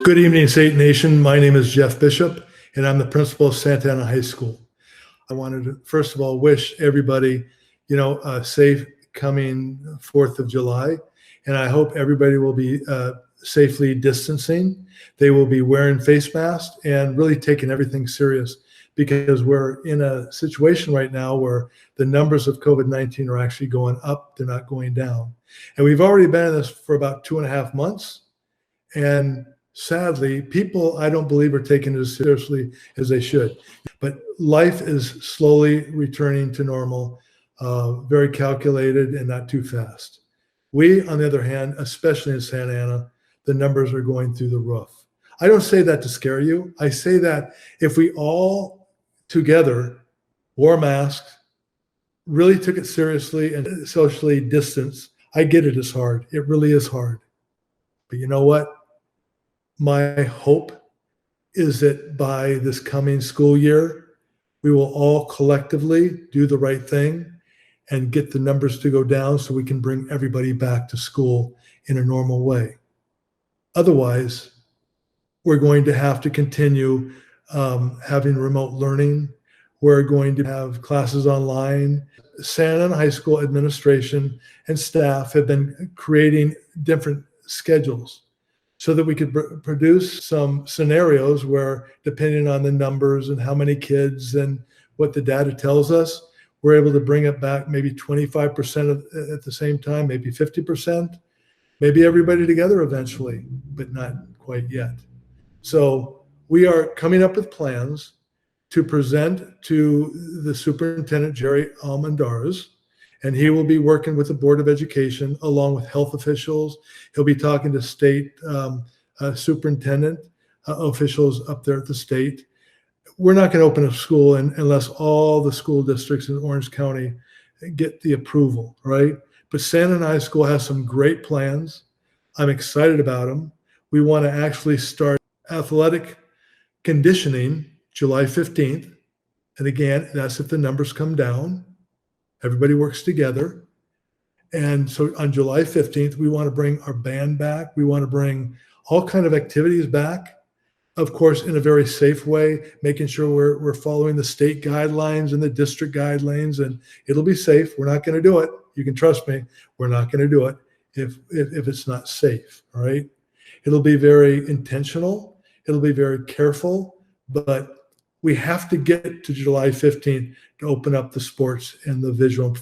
Good evening, St. Nation. My name is Jeff Bishop, and I'm the principal of Santa Ana High School. I wanted to, first of all, wish everybody, a safe coming 4th of July, and I hope everybody will be safely distancing. They will be wearing face masks and really taking everything serious, because we're in a situation right now where the numbers of COVID-19 are actually going up. They're not going down. And we've already been in this for about 2.5 months. And sadly, people, I don't believe, are taking it as seriously as they should. But life is slowly returning to normal, very calculated and not too fast. We, on the other hand, especially in Santa Ana, the numbers are going through the roof. I don't say that to scare you. I say that if we all together wore masks, really took it seriously and socially distanced, I get it is hard. It really is hard. But you know what? My hope is that by this coming school year, we will all collectively do the right thing and get the numbers to go down so we can bring everybody back to school in a normal way. Otherwise, we're going to have to continue having remote learning. We're going to have classes online. Santa Ana High School administration and staff have been creating different schedules so that we could produce some scenarios where, depending on the numbers and how many kids and what the data tells us, we're able to bring it back maybe 25% at the same time, maybe 50%, maybe everybody together eventually, but not quite yet. So we are coming up with plans to present to the superintendent, Jerry Almendarez, and he will be working with the Board of Education along with health officials. He'll be talking to state superintendent officials up there at the state. We're not going to open a school unless all the school districts in Orange County get the approval, right? But Santa Ana High School has some great plans. I'm excited about them. We want to actually start athletic conditioning July 15th. And again, that's if the numbers come down. Everybody works together. And so on July 15th, we want to bring our band back. We want to bring all kind of activities back, of course, in a very safe way, making sure we're following the state guidelines and the district guidelines, and it'll be safe. We're not going to do it. You can trust me. We're not going to do it if it's not safe, all right? It'll be very intentional. It'll be very careful, but we have to get to July 15th to open up the sports and the visual and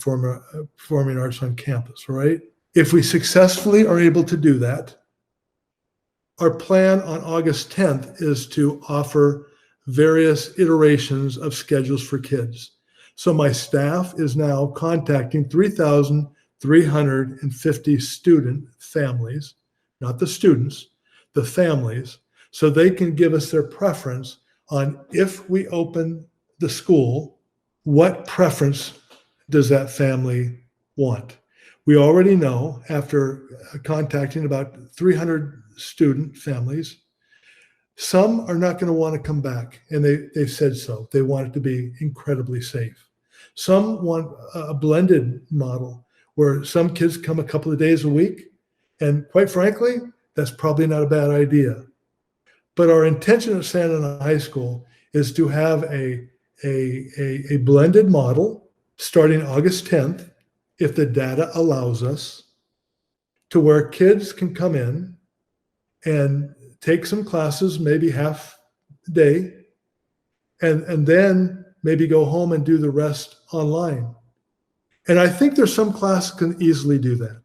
performing arts on campus, right? If we successfully are able to do that, our plan on August 10th is to offer various iterations of schedules for kids. So my staff is now contacting 3,350 student families, not the students, the families, so they can give us their preference on, if we open the school, what preference does that family want? We already know, after contacting about 300 student families, some are not going to want to come back, and they've said so. They want it to be incredibly safe. Some want a blended model where some kids come a couple of days a week, and quite frankly, that's probably not a bad idea. But our intention at Santa Ana High School is to have a blended model starting August 10th, if the data allows us, to where kids can come in and take some classes, maybe half a day, and then maybe go home and do the rest online. And I think there's some classes can easily do that.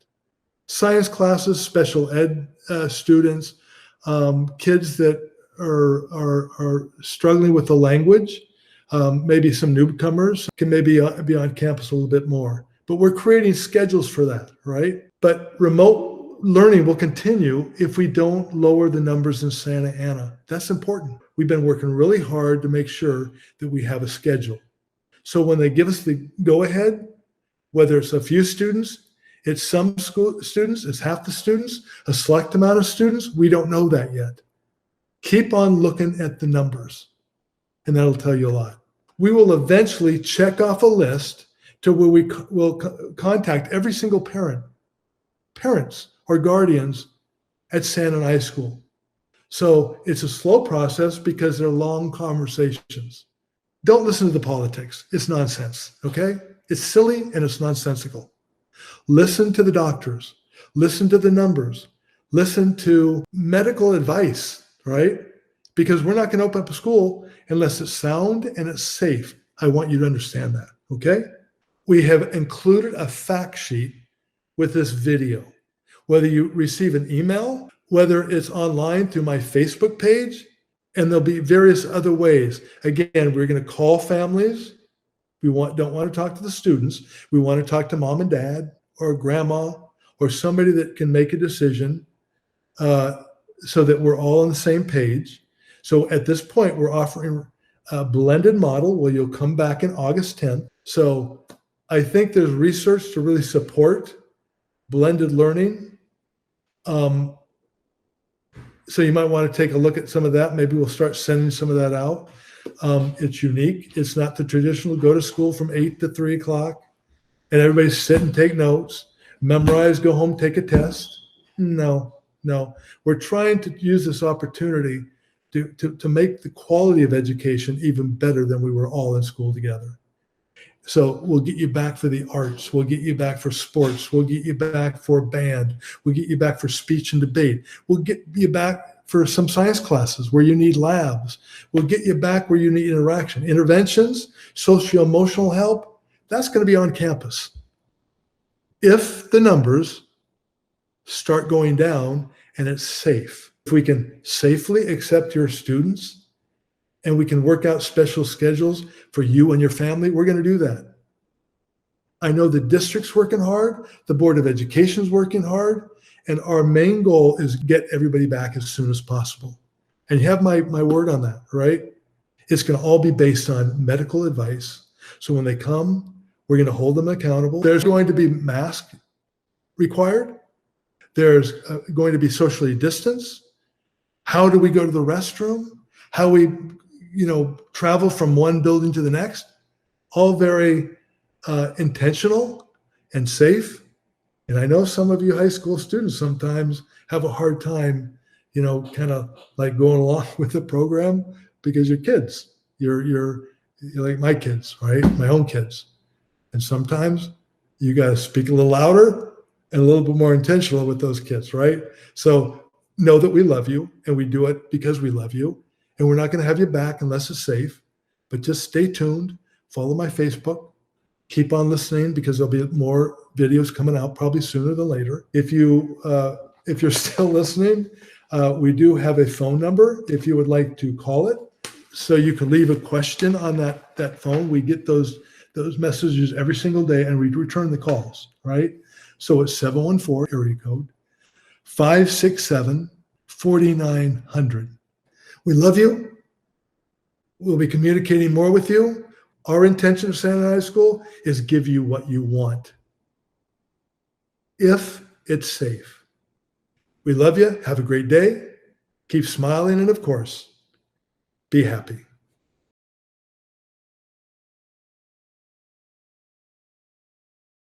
Science classes, special ed students, kids that are struggling with the language, maybe some newcomers can maybe be on campus a little bit more. But we're creating schedules for that, right? But remote learning will continue if we don't lower the numbers in Santa Ana. That's important. We've been working really hard to make sure that we have a schedule. So when they give us the go-ahead, whether it's a few students, it's some school students, it's half the students, a select amount of students, we don't know that yet. Keep on looking at the numbers, and that'll tell you a lot. We will eventually check off a list to where we will contact every single parents or guardians at Santa Ana High School. So it's a slow process because they're long conversations. Don't listen to the politics. It's nonsense, okay? It's silly and it's nonsensical. Listen to the doctors. Listen to the numbers. Listen to medical advice, right? Because we're not going to open up a school unless it's sound and it's safe. I want you to understand that, okay? We have included a fact sheet with this video. Whether you receive an email, whether it's online through my Facebook page, and there'll be various other ways. Again, we're going to call families. We don't want to talk to the students. We want to talk to mom and dad or grandma or somebody that can make a decision so that we're all on the same page. So at this point, we're offering a blended model where you'll come back in August 10th. So I think there's research to really support blended learning. So you might want to take a look at some of that. Maybe we'll start sending some of that out. It's unique. It's not the traditional go to school from 8 to 3 o'clock and everybody sit and take notes, memorize, go home, take a test. No. We're trying to use this opportunity to make the quality of education even better than we were all in school together. So we'll get you back for the arts. We'll get you back for sports. We'll get you back for band. We'll get you back for speech and debate. We'll get you back for some science classes where you need labs. We'll get you back where you need interaction. Interventions, socio-emotional help, that's going to be on campus. If the numbers start going down and it's safe, if we can safely accept your students, and we can work out special schedules for you and your family, we're going to do that. I know the district's working hard, the Board of Education's working hard, and our main goal is get everybody back as soon as possible. And you have my word on that, right? It's going to all be based on medical advice. So when they come, we're going to hold them accountable. There's going to be mask required. There's going to be socially distanced. How do we go to the restroom? How we travel from one building to the next, all very intentional and safe. And I know some of you high school students sometimes have a hard time, kind of like going along with the program because you're kids. You're like my kids, right? My own kids. And sometimes you got to speak a little louder and a little bit more intentional with those kids, right? So know that we love you and we do it because we love you. And we're not going to have you back unless it's safe, but just stay tuned. Follow my Facebook. Keep on listening because there'll be more videos coming out probably sooner than later. If you're still listening, we do have a phone number if you would like to call it. So you can leave a question on that phone. We get those messages every single day and we return the calls, right? So it's 714 area code 567-4900. We love you. We'll be communicating more with you. Our intention of Santa Ana High School is give you what you want, if it's safe. We love you. Have a great day. Keep smiling. And of course, be happy.